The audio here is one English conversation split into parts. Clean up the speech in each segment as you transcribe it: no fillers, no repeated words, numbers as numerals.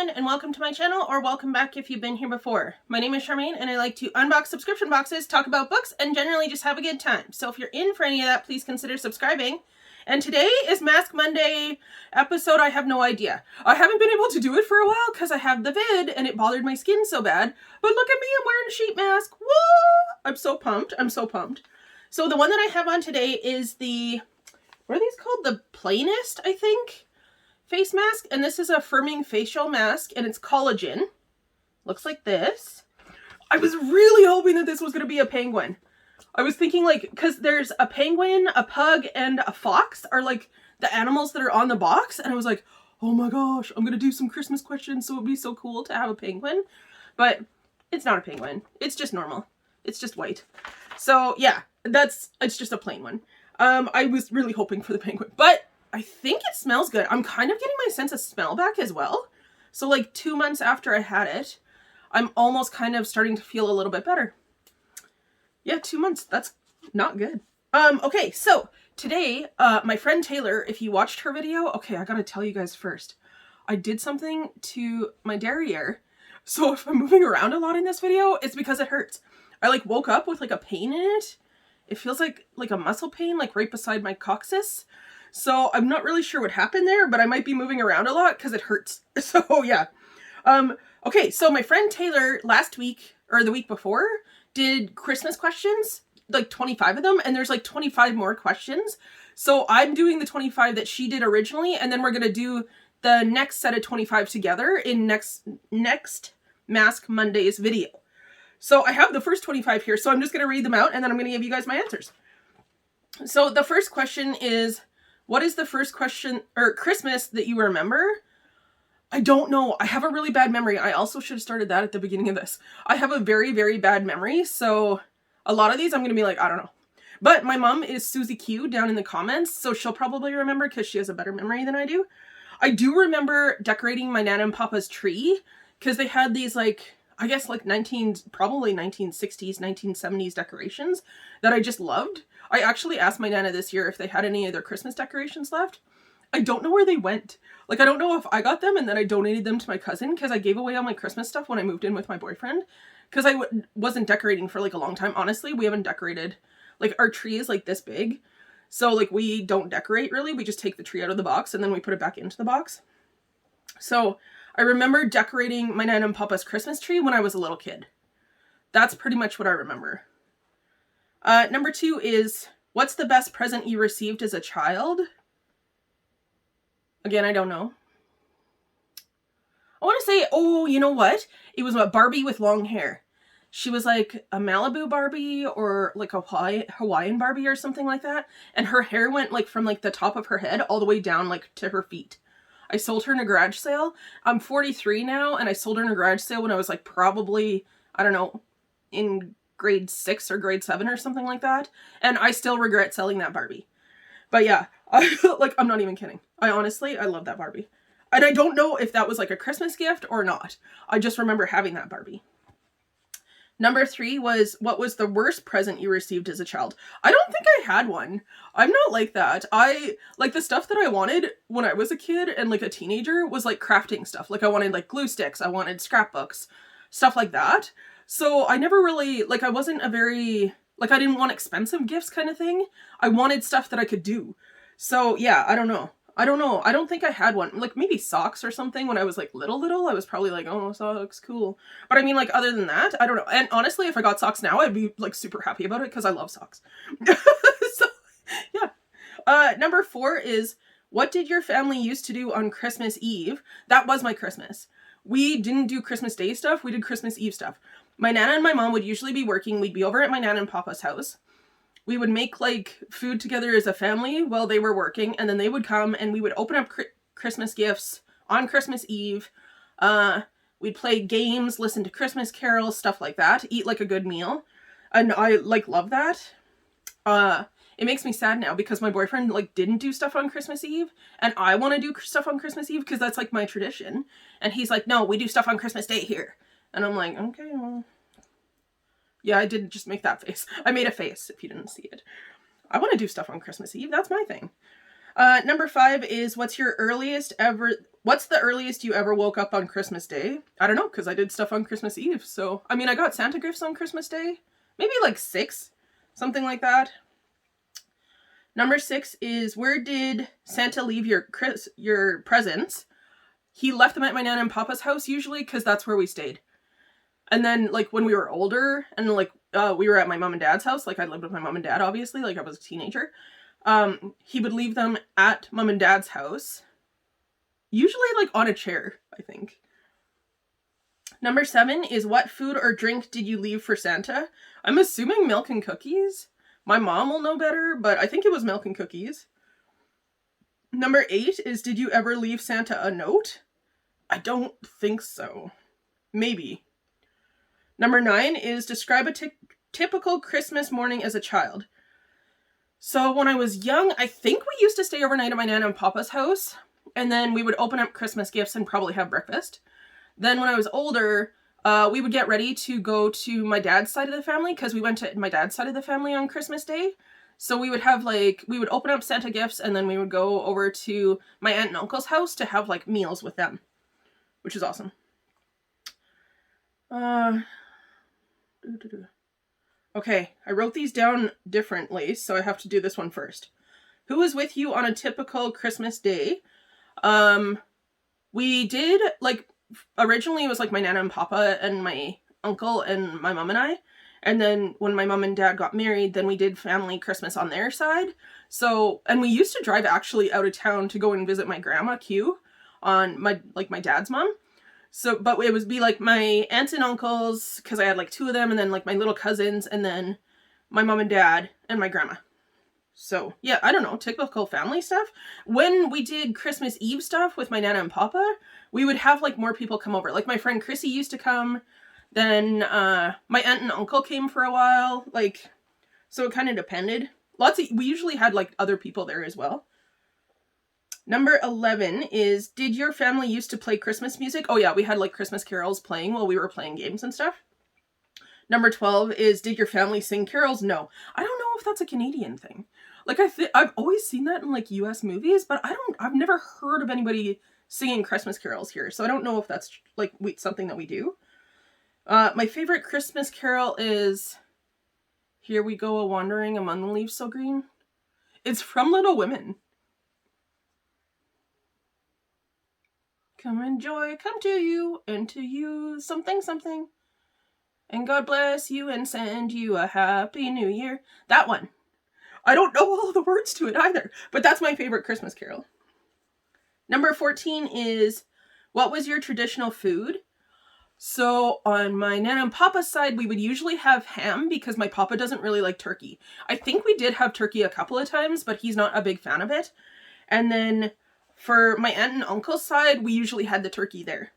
everyone, and welcome to my channel, or welcome back if you've been here before. My name is Charmaine, and I like to unbox subscription boxes, talk about books, and generally just have a good time. So if you're in for any of that, please consider subscribing. And today is Mask Monday episode. I have no idea. I haven't been able to do it for a while because I have the vid, and it bothered my skin so bad. But look at me, I'm wearing a sheet mask. Woo! I'm so pumped. I'm so pumped. So the one that I have on today is the, what are these called? The Plainest, I think, face mask. And this is a firming facial mask, and it's collagen. Looks like this. I was really hoping that this was going to be a penguin. I was thinking, like, because there's a penguin, a pug, and a fox are like the animals that are on the box. And I was like, oh my gosh, I'm going to do some Christmas questions, so it'd be so cool to have a penguin. But it's not a penguin. It's just normal. It's just white. So yeah, it's just a plain one. I was really hoping for the penguin, but I think it smells good. I'm kind of getting my sense of smell back as well. So like 2 months after I had it, I'm almost kind of starting to feel a little bit better. Yeah, 2 months. That's not good. Okay, so today, my friend Taylor, if you watched her video, okay, I gotta tell you guys first. I did something to my derriere. So if I'm moving around a lot in this video, it's because it hurts. I like woke up with like a pain in it. It feels like a muscle pain, like right beside my coccyx. So I'm not really sure what happened there, but I might be moving around a lot because it hurts. So yeah. Okay, so my friend Taylor last week, or the week before, did Christmas questions, like 25 of them, and there's like 25 more questions. So I'm doing the 25 that she did originally, and then we're going to do the next set of 25 together in next Mask Mondays video. So I have the first 25 here, so I'm just going to read them out, and then I'm going to give you guys my answers. So the first question is, what is the first question or Christmas that you remember? I don't know. I have a really bad memory. I also should have started that at the beginning of this. I have a very, very bad memory, so a lot of these I'm going to be like, I don't know. But my mom is Susie Q down in the comments, so she'll probably remember because she has a better memory than I do. I do remember decorating my Nana and Papa's tree because they had these like, I guess like probably 1960s, 1970s decorations that I just loved. I actually asked my Nana this year if they had any of their Christmas decorations left. I don't know where they went. Like, I don't know if I got them and then I donated them to my cousin because I gave away all my Christmas stuff when I moved in with my boyfriend. Because I wasn't decorating for like a long time. Honestly, we haven't decorated. Like, our tree is like this big. So like we don't decorate really. We just take the tree out of the box and then we put it back into the box. So I remember decorating my Nana and Papa's Christmas tree when I was a little kid. That's pretty much what I remember. Number 2 is, what's the best present you received as a child? Again, I don't know. I want to say, oh, you know what? It was a Barbie with long hair. She was like a Malibu Barbie or like a Hawaiian Barbie or something like that. And her hair went like from like the top of her head all the way down like to her feet. I sold her in a garage sale. I'm 43 now, and I sold her in a garage sale when I was like probably, I don't know, in grade 6 or grade 7 or something like that. And I still regret selling that Barbie. But yeah, I'm not even kidding. I love that Barbie. And I don't know if that was like a Christmas gift or not. I just remember having that Barbie. Number 3 was, what was the worst present you received as a child? I don't think I had one. I'm not like that. Like the stuff that I wanted when I was a kid and like a teenager was like crafting stuff. Like I wanted like glue sticks. I wanted scrapbooks, stuff like that. So I never really, like I wasn't a very, like I didn't want expensive gifts kind of thing. I wanted stuff that I could do. So yeah, I don't know. I don't think I had one. Like maybe socks or something when I was like little. I was probably like, oh, socks, cool. But I mean, like other than that, I don't know. And honestly, if I got socks now, I'd be like super happy about it because I love socks. So yeah. Number 4 is, what did your family used to do on Christmas Eve? That was my Christmas. We didn't do Christmas Day stuff. We did Christmas Eve stuff. My Nana and my mom would usually be working. We'd be over at my Nana and Papa's house. We would make like food together as a family while they were working, and then they would come and we would open up Christmas gifts on Christmas Eve. We'd play games, listen to Christmas carols, stuff like that, eat like a good meal. And I like love that. It makes me sad now because my boyfriend like didn't do stuff on Christmas Eve, and I want to do stuff on Christmas Eve because that's like my tradition. And he's like, no, we do stuff on Christmas Day here. And I'm like, okay, well. Yeah, I didn't just make that face. I made a face if you didn't see it. I want to do stuff on Christmas Eve. That's my thing. Number 5 is, what's your earliest ever What's the earliest you ever woke up on Christmas Day? I don't know, because I did stuff on Christmas Eve. So, I mean, I got Santa gifts on Christmas Day. Maybe like 6, something like that. Number 6 is, where did Santa leave your presents? He left them at my Nana and Papa's house usually, because that's where we stayed. And then, like, when we were older, and, like, we were at my mom and dad's house, like, I lived with my mom and dad, obviously, like, I was a teenager, he would leave them at mom and dad's house, usually, like, on a chair, I think. Number 7 is, what food or drink did you leave for Santa? I'm assuming milk and cookies. My mom will know better, but I think it was milk and cookies. Number 8 is, did you ever leave Santa a note? I don't think so. Maybe. Number 9 is, describe a typical Christmas morning as a child. So when I was young, I think we used to stay overnight at my Nana and Papa's house, and then we would open up Christmas gifts and probably have breakfast. Then when I was older, we would get ready to go to my dad's side of the family, because we went to my dad's side of the family on Christmas Day. So we would have, like, we would open up Santa gifts, and then we would go over to my aunt and uncle's house to have, like, meals with them, which is awesome. Okay, I wrote these down differently, so I have to do this one first. Who was with you on a typical Christmas day? We did, like, originally it was, like, my Nana and Papa and my uncle and my mom and I. And then when my mom and dad got married, then we did family Christmas on their side. So, and we used to drive actually out of town to go and visit my grandma, Q, on my dad's mom. So, but it would be like my aunts and uncles, because I had like 2 of them, and then like my little cousins, and then my mom and dad, and my grandma. So, yeah, I don't know, typical family stuff. When we did Christmas Eve stuff with my Nana and Papa, we would have like more people come over. Like my friend Chrissy used to come, then my aunt and uncle came for a while, like, so it kind of depended. We usually had like other people there as well. Number 11 is, did your family used to play Christmas music? Oh yeah, we had like Christmas carols playing while we were playing games and stuff. Number 12 is, did your family sing carols? No. I don't know if that's a Canadian thing. Like, I've always seen that in like US movies, but I've never heard of anybody singing Christmas carols here. So I don't know if that's like something that we do. My favorite Christmas carol is, Here We Go A-Wandering Among the Leaves So Green. It's from Little Women. Come and joy, come to you, and to you something, something. And God bless you and send you a happy new year. That one. I don't know all the words to it either, but that's my favorite Christmas carol. Number 14 is, what was your traditional food? So on my Nana and Papa's side, we would usually have ham because my Papa doesn't really like turkey. I think we did have turkey a couple of times, but he's not a big fan of it. And then for my aunt and uncle's side, we usually had the turkey there.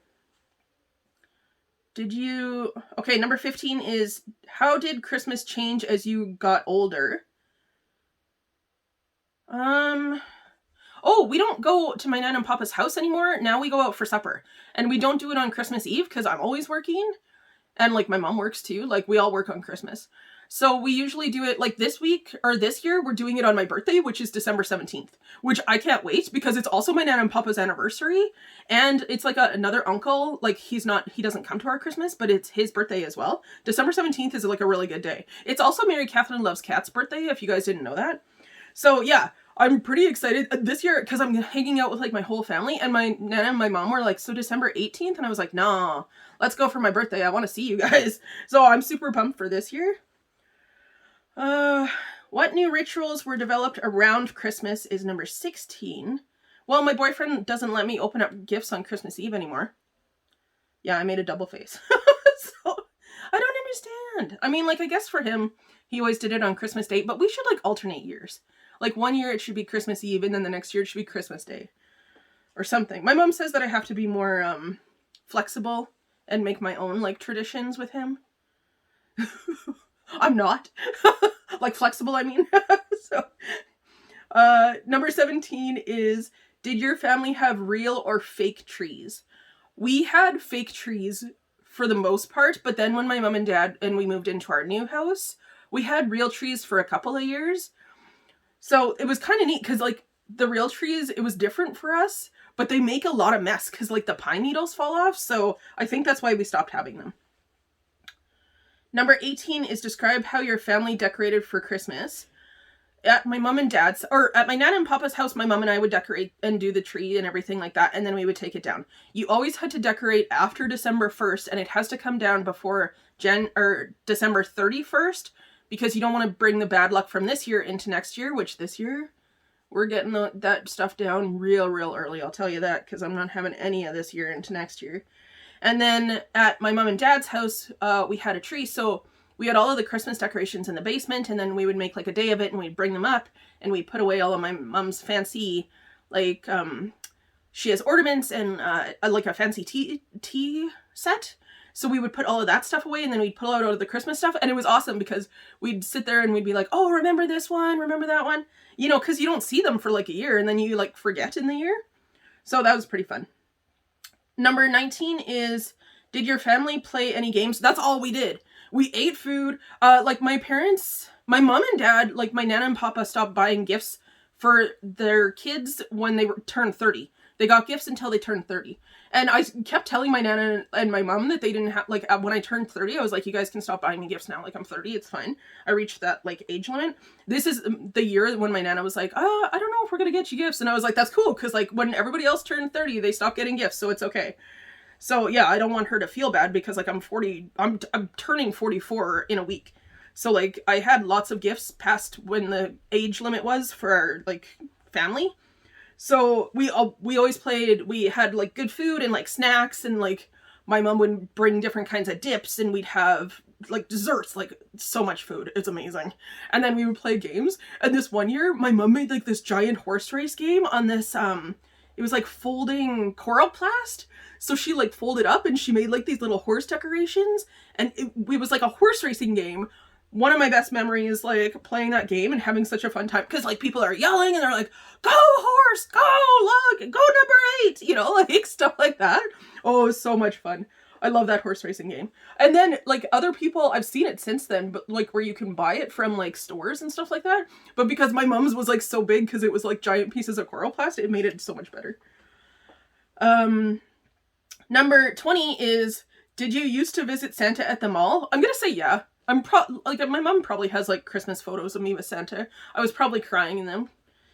Okay, number 15 is, how did Christmas change as you got older? Oh, we don't go to my Nana and Papa's house anymore. Now we go out for supper. And we don't do it on Christmas Eve because I'm always working. And like my mom works too. Like we all work on Christmas. So we usually do it like this week or this year, we're doing it on my birthday, which is December 17th, which I can't wait because it's also my Nana and Papa's anniversary. And it's like another uncle, like he doesn't come to our Christmas, but it's his birthday as well. December 17th is like a really good day. It's also Mary Catherine Loves Cats' birthday, if you guys didn't know that. So yeah, I'm pretty excited this year because I'm hanging out with like my whole family, and my Nana and my mom were like, so December 18th? And I was like, nah, let's go for my birthday. I want to see you guys. So I'm super pumped for this year. What new rituals were developed around Christmas is number 16. Well, my boyfriend doesn't let me open up gifts on Christmas Eve anymore. Yeah, I made a double face. So, I don't understand. I mean, like, I guess for him, he always did it on Christmas Day, but we should, like, alternate years. Like, one year it should be Christmas Eve, and then the next year it should be Christmas Day. Or something. My mom says that I have to be more, flexible and make my own, like, traditions with him. I'm not. Like, flexible, I mean. So, number 17 is, did your family have real or fake trees? We had fake trees for the most part, but then when my mom and dad and we moved into our new house, we had real trees for a couple of years. So it was kind of neat because, like, the real trees, it was different for us, but they make a lot of mess because like the pine needles fall off. So I think that's why we stopped having them. Number 18 is describe how your family decorated for Christmas. At my mom and dad's, or at my Nana and Papa's house, my mom and I would decorate and do the tree and everything like that, and then we would take it down. You always had to decorate after December 1st, and it has to come down before December 31st, because you don't want to bring the bad luck from this year into next year, which this year, we're getting that stuff down real early. I'll tell you that, because I'm not having any of this year into next year. And then at my mom and dad's house, we had a tree, so we had all of the Christmas decorations in the basement, and then we would make like a day of it, and we'd bring them up, and we'd put away all of my mom's fancy, like, she has ornaments and like a fancy tea set. So we would put all of that stuff away, and then we'd pull out all of the Christmas stuff, and it was awesome because we'd sit there and we'd be like, oh, remember this one, remember that one? You know, because you don't see them for like a year, and then you like forget in the year. So that was pretty fun. Number 19 is, did your family play any games? That's all we did. We ate food. Like my parents, my mom and dad, like my Nana and Papa stopped buying gifts for their kids when they turned 30. They got gifts until they turned 30. And I kept telling my Nana and my mom that they didn't have, like, when I turned 30, I was like, you guys can stop buying me gifts now. Like, I'm 30, it's fine. I reached that, like, age limit. This is the year when my Nana was like, I don't know if we're going to get you gifts. And I was like, that's cool, because, like, when everybody else turned 30, they stopped getting gifts, so it's okay. So, yeah, I don't want her to feel bad, because, like, I'm turning 44 in a week. So, like, I had lots of gifts past when the age limit was for our, like, family. So we always played, we had like good food and like snacks, and like my mom would bring different kinds of dips, and we'd have like desserts, like so much food. It's amazing. And then we would play games. And this one year my mom made like this giant horse race game on this, it was like folding coroplast. So she like folded up and she made like these little horse decorations, and it was like a horse racing game. One of my best memories, like, playing that game and having such a fun time, because, like, people are yelling, and they're like, go horse, go, look, go number 8, you know, like, stuff like that. Oh, it was so much fun. I love that horse racing game. And then, like, other people, I've seen it since then, but, like, where you can buy it from, like, stores and stuff like that. But because my mom's was, like, so big, because it was, like, giant pieces of coroplast, it made it so much better. Number 20 is, did you used to visit Santa at the mall? I'm gonna say yeah. Like, my mom probably has, like, Christmas photos of me with Santa. I was probably crying in them.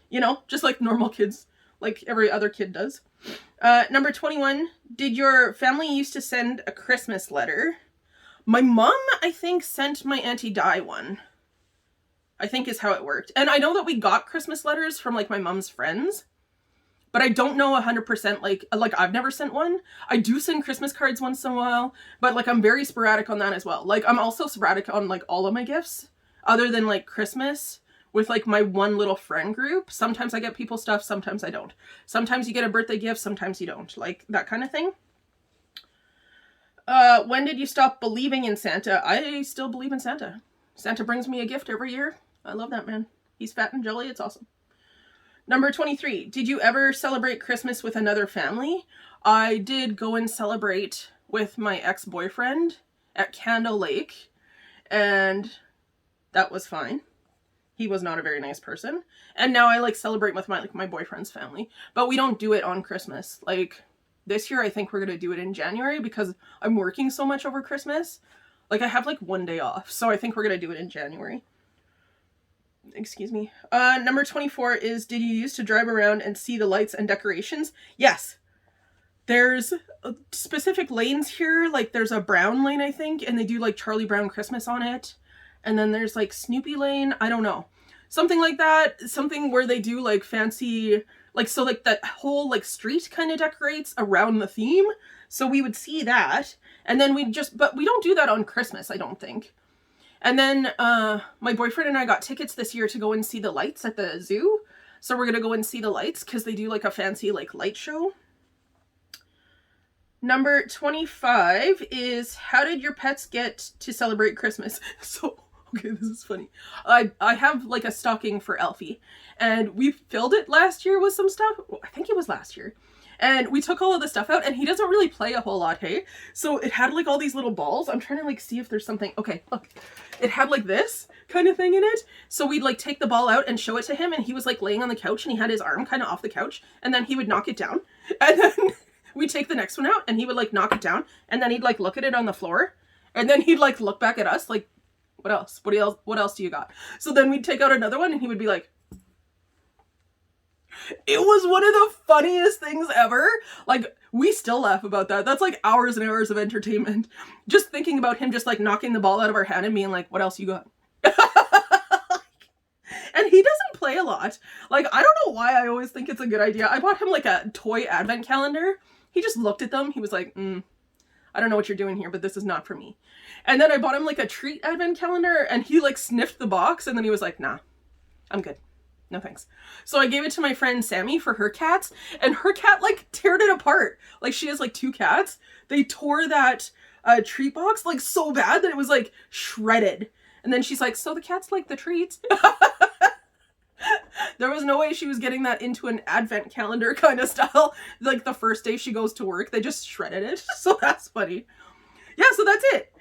You know, just like normal kids, like every other kid does. Number 21, did your family used to send a Christmas letter? My mom, I think, sent my Auntie Di one. I think is how it worked. And I know that we got Christmas letters from, like, my mom's friends. But I don't know 100%, like I've never sent one. I do send Christmas cards once in a while, but, like, I'm very sporadic on that as well. Like, I'm also sporadic on, like, all of my gifts, other than, like, Christmas with, like, my one little friend group. Sometimes I get people stuff, sometimes I don't. Sometimes you get a birthday gift, sometimes you don't. Like, that kind of thing. When did you stop believing in Santa? I still believe in Santa. Santa brings me a gift every year. I love that man. He's fat and jelly, it's awesome. Number 23, did you ever celebrate Christmas with another family? I did go and celebrate with my ex-boyfriend at Candle Lake, and that was fine. He was not a very nice person. And now I, like, celebrate with my boyfriend's family, but we don't do it on Christmas. Like, this year I think we're going to do it in January because I'm working so much over Christmas. Like, I have, like, one day off, so I think we're going to do it in January. Excuse me. Number 24 is, did you used to drive around and see the lights and decorations? Yes. There's specific lanes here. Like, there's a Brown lane, I think, and they do, like, Charlie Brown Christmas on it. And then there's, like, Snoopy lane. I don't know. Something like that. Something where they do, like, fancy, like, so, like, that whole, like, street kind of decorates around the theme. So we would see that. And then but we don't do that on Christmas, I don't think. And then my boyfriend and I got tickets this year to go and see the lights at the zoo. So we're going to go and see the lights because they do, like, a fancy, like, light show. Number 25 is, how did your pets get to celebrate Christmas? So, okay, this is funny. I have, like, a stocking for Elfie, and we filled it last year with some stuff. I think it was last year. And we took all of the stuff out, and he doesn't really play a whole lot, hey? So it had like all these little balls. I'm trying to like see if there's something. Okay, look. It had like this kind of thing in it. So we'd like take the ball out and show it to him, and he was like laying on the couch, and he had his arm kind of off the couch, and then he would knock it down. And then we'd take the next one out, and he would like knock it down, and then he'd like look at it on the floor, and then he'd like look back at us like, what else? What else do you got? So then we'd take out another one, and he would be like, it was one of the funniest things ever. Like, we still laugh about that. That's like hours and hours of entertainment. Just thinking about him just like knocking the ball out of our hand and being like, what else you got? And he doesn't play a lot. Like, I don't know why I always think it's a good idea. I bought him like a toy advent calendar. He just looked at them. He was like, I don't know what you're doing here, but this is not for me. And then I bought him like a treat advent calendar, and he like sniffed the box, and then he was like, nah, I'm good. No thanks. So I gave it to my friend Sammy for her cats, and her cat like teared it apart. Like, she has like 2 cats. They tore that treat box like so bad that it was like shredded. And then she's like, so the cats like the treats. There was no way she was getting that into an advent calendar kind of style. Like, the first day she goes to work, they just shredded it. So that's funny. Yeah, so that's it.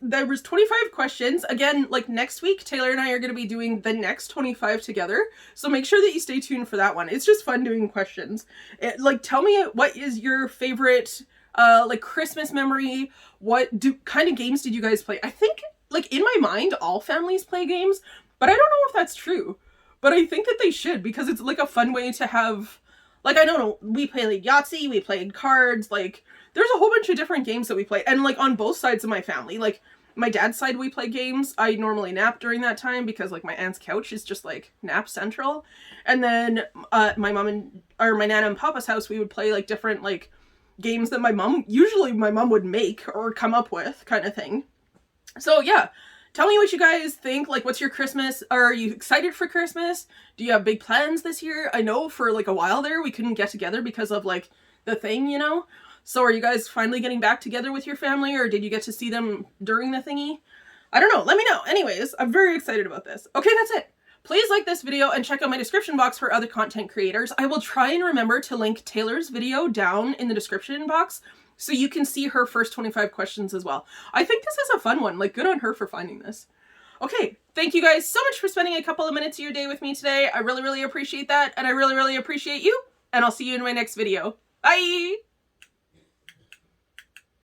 There was 25 questions. Again, like next week, Taylor and I are going to be doing the next 25 together. So make sure that you stay tuned for that one. It's just fun doing questions. Like, tell me what is your favorite, like, Christmas memory? What kind of games did you guys play? I think, like, in my mind, all families play games, but I don't know if that's true. But I think that they should, because it's like a fun way to have, like, I don't know, we played Yahtzee, we played cards, like, there's a whole bunch of different games that we play. And like on both sides of my family, like my dad's side, we play games. I normally nap during that time because like my aunt's couch is just like nap central. And then my Nana and Papa's house, we would play like different like games that usually my mom would make or come up with kind of thing. So yeah, tell me what you guys think. Like, what's your Christmas? Are you excited for Christmas? Do you have big plans this year? I know for like a while there, we couldn't get together because of like the thing, you know? So are you guys finally getting back together with your family, or did you get to see them during the thingy? I don't know. Let me know. Anyways, I'm very excited about this. Okay, that's it. Please like this video and check out my description box for other content creators. I will try and remember to link Taylor's video down in the description box so you can see her first 25 questions as well. I think this is a fun one. Like, good on her for finding this. Okay, thank you guys so much for spending a couple of minutes of your day with me today. I really, really appreciate that, and I really, really appreciate you, and I'll see you in my next video. Bye!